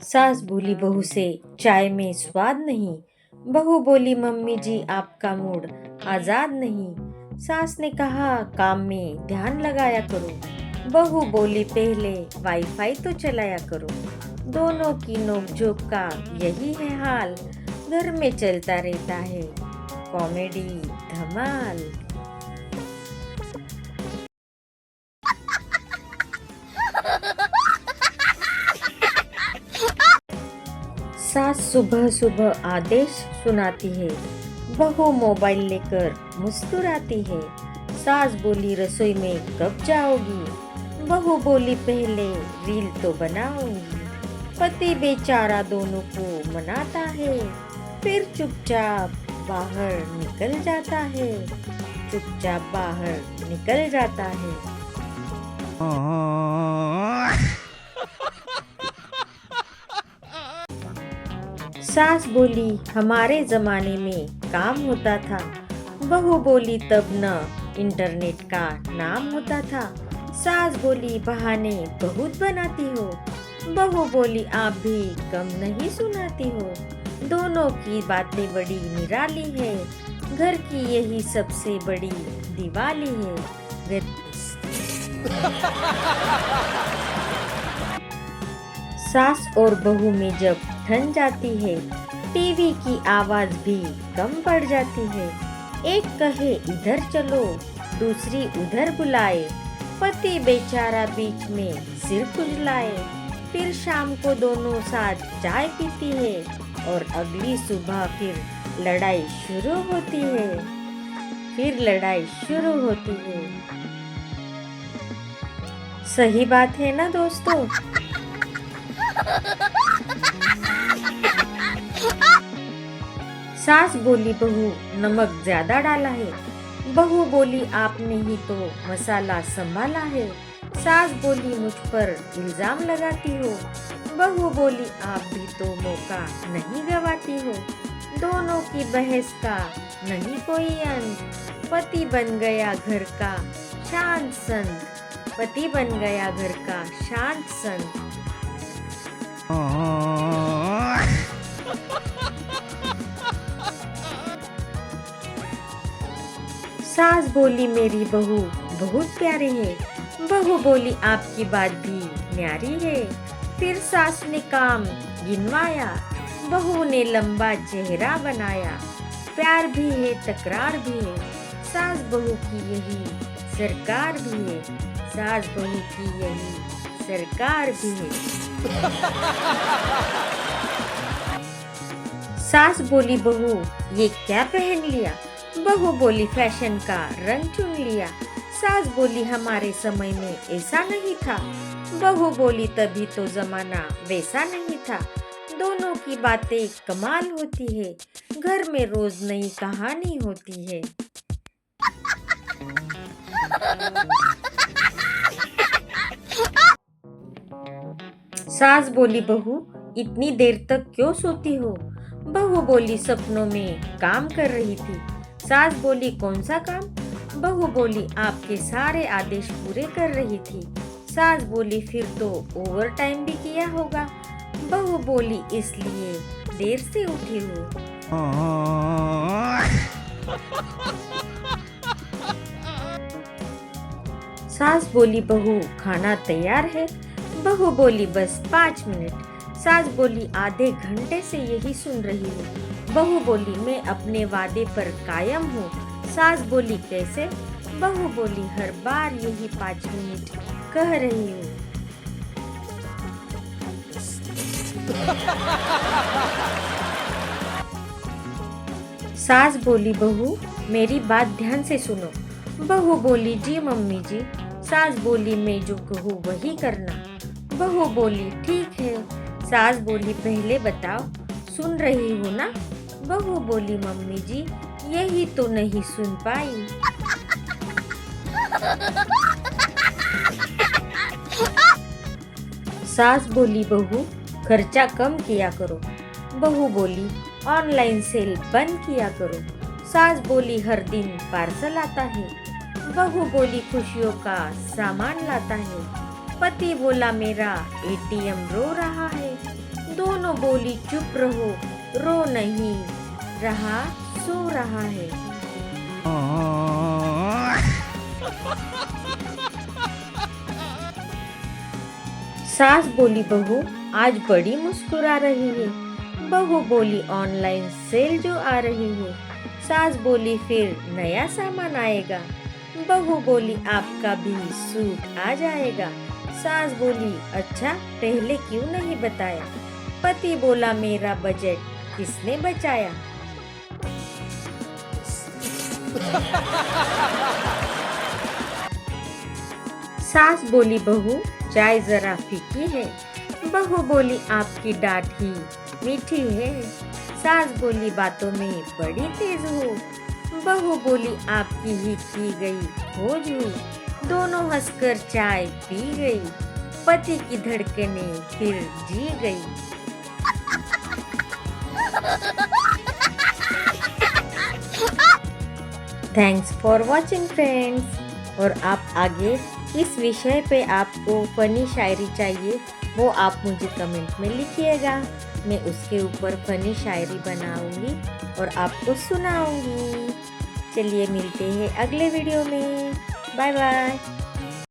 सास बोली बहू से चाय में स्वाद नहीं। बहू बोली मम्मी जी आपका मूड आजाद नहीं। सास ने कहा काम में ध्यान लगाया करो। बहू बोली पहले वाईफाई तो चलाया करो। दोनों की नोकझोंक का यही है हाल। घर में चलता रहता है कॉमेडी धमाल। सास सुबह सुबह आदेश सुनाती है। बहू मोबाइल लेकर मुस्कुराती है। सास बोली रसोई में कब जाओगी। बहू बोली पहले रील तो बनाऊंगी। पति बेचारा दोनों को मनाता है। फिर चुपचाप बाहर निकल जाता है। चुपचाप बाहर निकल जाता है। सास बोली हमारे जमाने में काम होता था। बहू बोली तब न इंटरनेट का नाम होता था। सास बोली बहाने बहुत बनाती हो। बहू बोली आप भी कम नहीं सुनाती हो। दोनों की बातें बड़ी निराली है। घर की यही सबसे बड़ी दिवाली है। सास और बहू में जब ठन जाती है, टीवी की आवाज भी कम पड़ जाती है। एक कहे इधर चलो, दूसरी उधर बुलाए। पति बेचारा बीच में सिर खुजलाए। फिर शाम को दोनों साथ चाय पीती है और अगली सुबह फिर लड़ाई शुरू होती है। सही बात है ना दोस्तों। सास बोली बहू नमक ज्यादा डाला है। बहू बोली आपने ही तो मसाला संभाला है। सास बोली मुझ पर इल्जाम लगाती हो। बहू बोली आप भी तो मौका नहीं गवाती हो। दोनों की बहस का नहीं कोई अंत। पति बन गया घर का शांत संत। सास बोली मेरी बहू बहुत प्यारी है। बहू बोली आपकी बात भी न्यारी है। फिर सास ने काम गिनवाया। बहू ने लंबा चेहरा बनाया। प्यार भी है तकरार भी है। सास बहू की यही सरकार भी है। सास बोली बहू ये क्या पहन लिया। बहू बोली फैशन का रंग चुन लिया। सास बोली हमारे समय में ऐसा नहीं था। बहू बोली तभी तो जमाना वैसा नहीं था। दोनों की बातें कमाल होती है। घर में रोज नई कहानी होती है। सास बोली बहू इतनी देर तक क्यों सोती हो। बहू बोली सपनों में काम कर रही थी। सास बोली कौन सा काम। बहू बोली आपके सारे आदेश पूरे कर रही थी। सास बोली फिर तो ओवर टाइम भी किया होगा। बहू बोली इसलिए देर से उठी हूँ। सास बोली बहू खाना तैयार है। बहू बोली बस 5 मिनट। सास बोली आधे घंटे से यही सुन रही हूँ। बहू बोली मैं अपने वादे पर कायम हूँ। सास बोली कैसे। बहू बोली हर बार यही 5 मिनट कह रही हूँ। सास बोली बहू मेरी बात ध्यान से सुनो। बहू बोली जी मम्मी जी। सास बोली मैं जो कहूँ वही करना। बहू बोली ठीक है। सास बोली पहले बताओ सुन रही हो ना। बहू बोली मम्मी जी यही तो नहीं सुन पाई। सास बोली बहू खर्चा कम किया करो। बहू बोली ऑनलाइन सेल बंद किया करो। सास बोली हर दिन पार्सल आता है। बहू बोली खुशियों का सामान लाता है। पति बोला मेरा एटीएम रो रहा है। दोनों बोली चुप रहो, रो नहीं रहा, सो रहा है। सास बोली बहू आज बड़ी मुस्कुरा रही है। बहू बोली ऑनलाइन सेल जो आ रही है। सास बोली फिर नया सामान आएगा। बहू बोली आपका भी सूट आ जाएगा। सास बोली अच्छा पहले क्यों नहीं बताया। पति बोला मेरा बजट किसने बचाया। सास बोली बहू चाय जरा फीकी है। बहू बोली आपकी डांट ही मीठी है। सास बोली बातों में बड़ी तेज हो। बहू बोली आपकी ही की गई खोज हो। दोनों हंसकर चाय पी गई। पति की धड़कनें फिर जी गई। Thanks for watching friends. और आप आगे किस विषय पे आपको फनी शायरी चाहिए वो आप मुझे कमेंट में लिखिएगा। मैं उसके ऊपर फनी शायरी बनाऊंगी और आपको सुनाऊंगी। चलिए मिलते हैं अगले वीडियो में। Bye bye.